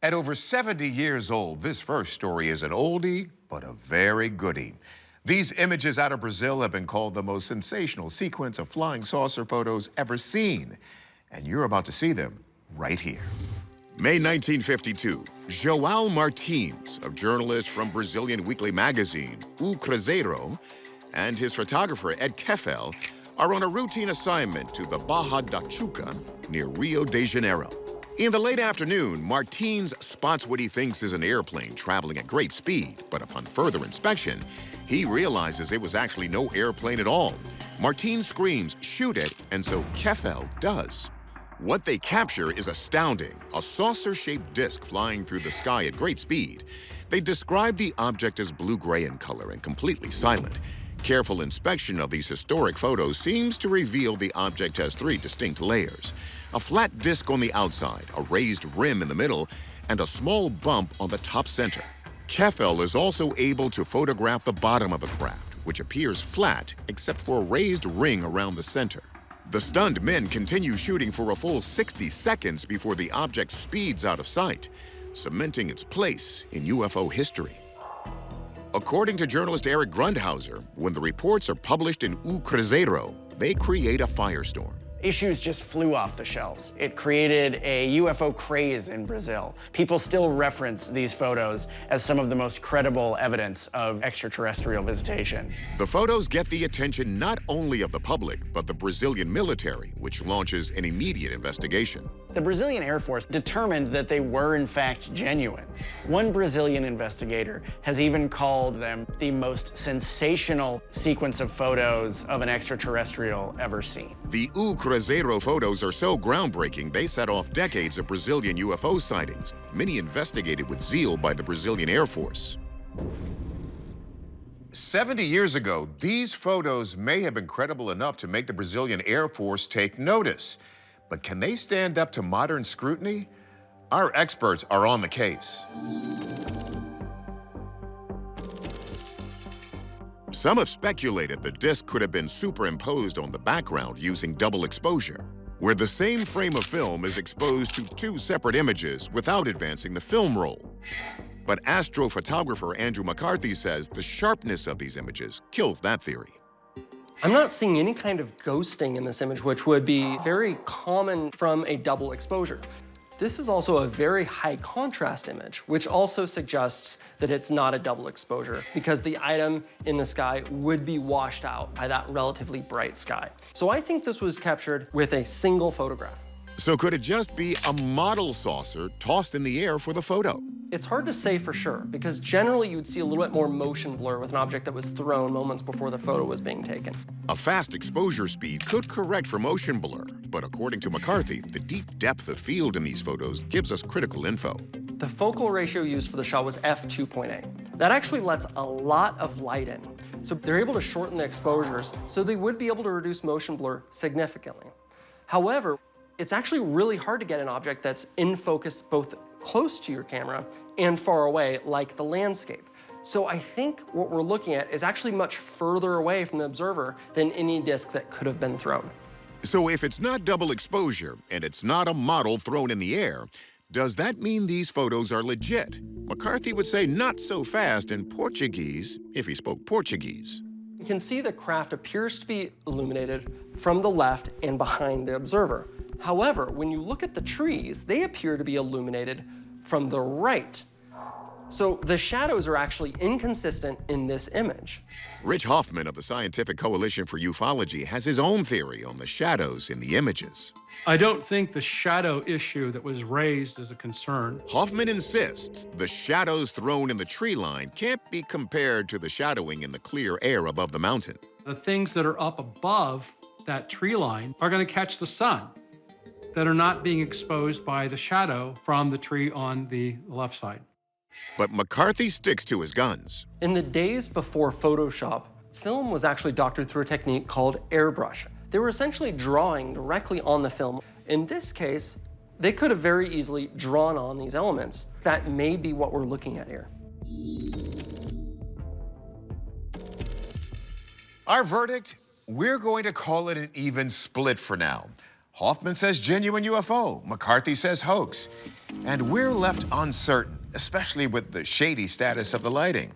At over 70 years old, this first story is an oldie, but a very goodie. These images out of Brazil have been called the most sensational sequence of flying saucer photos ever seen. And you're about to see them right here. May 1952, João Martins, a journalist from Brazilian weekly magazine, O Cruzeiro, and his photographer, Ed Keffel, are on a routine assignment to the Barra da Tijuca near Rio de Janeiro. In the late afternoon, Martins spots what he thinks is an airplane traveling at great speed, but upon further inspection, he realizes it was actually no airplane at all. Martins screams, "Shoot it," and so Keffel does. What they capture is astounding, a saucer-shaped disc flying through the sky at great speed. They describe the object as blue-gray in color and completely silent. Careful inspection of these historic photos seems to reveal the object has three distinct layers: a flat disc on the outside, a raised rim in the middle, and a small bump on the top center. Keffel is also able to photograph the bottom of the craft, which appears flat except for a raised ring around the center. The stunned men continue shooting for a full 60 seconds before the object speeds out of sight, cementing its place in UFO history. According to journalist Eric Grundhauser, when the reports are published in O Cruzeiro, they create a firestorm. Issues just flew off the shelves. It created a UFO craze in Brazil. People still reference these photos as some of the most credible evidence of extraterrestrial visitation. The photos get the attention not only of the public, but the Brazilian military, which launches an immediate investigation. The Brazilian Air Force determined that they were in fact genuine. One Brazilian investigator has even called them the most sensational sequence of photos of an extraterrestrial ever seen. The O Cruzeiro photos are so groundbreaking, they set off decades of Brazilian UFO sightings, many investigated with zeal by the Brazilian Air Force. 70 years ago, these photos may have been credible enough to make the Brazilian Air Force take notice. But can they stand up to modern scrutiny? Our experts are on the case. Some have speculated the disc could have been superimposed on the background using double exposure, where the same frame of film is exposed to two separate images without advancing the film roll. But astrophotographer Andrew McCarthy says the sharpness of these images kills that theory. I'm not seeing any kind of ghosting in this image, which would be very common from a double exposure. This is also a very high contrast image, which also suggests that it's not a double exposure because the item in the sky would be washed out by that relatively bright sky. So I think this was captured with a single photograph. So could it just be a model saucer tossed in the air for the photo? It's hard to say for sure, because generally you'd see a little bit more motion blur with an object that was thrown moments before the photo was being taken. A fast exposure speed could correct for motion blur, but according to McCarthy, the deep depth of field in these photos gives us critical info. The focal ratio used for the shot was f2.8. That actually lets a lot of light in, so they're able to shorten the exposures, so they would be able to reduce motion blur significantly. However, it's actually really hard to get an object that's in focus both close to your camera and far away, like the landscape. So I think what we're looking at is actually much further away from the observer than any disc that could have been thrown. So if it's not double exposure and it's not a model thrown in the air, does that mean these photos are legit? McCarthy would say not so fast in Portuguese if he spoke Portuguese. You can see the craft appears to be illuminated from the left and behind the observer. However, when you look at the trees, they appear to be illuminated from the right. So the shadows are actually inconsistent in this image. Rich Hoffman of the Scientific Coalition for Ufology has his own theory on the shadows in the images. I don't think the shadow issue that was raised is a concern. Hoffman insists the shadows thrown in the tree line can't be compared to the shadowing in the clear air above the mountain. The things that are up above that tree line are going to catch the sun, that are not being exposed by the shadow from the tree on the left side. But McCarthy sticks to his guns. In the days before Photoshop, film was actually doctored through a technique called airbrush. They were essentially drawing directly on the film. In this case, they could have very easily drawn on these elements. That may be what we're looking at here. Our verdict? We're going to call it an even split for now. Hoffman says genuine UFO. McCarthy says hoax. And we're left uncertain, especially with the shady status of the lighting.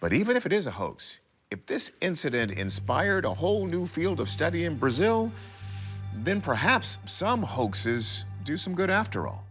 But even if it is a hoax, if this incident inspired a whole new field of study in Brazil, then perhaps some hoaxes do some good after all.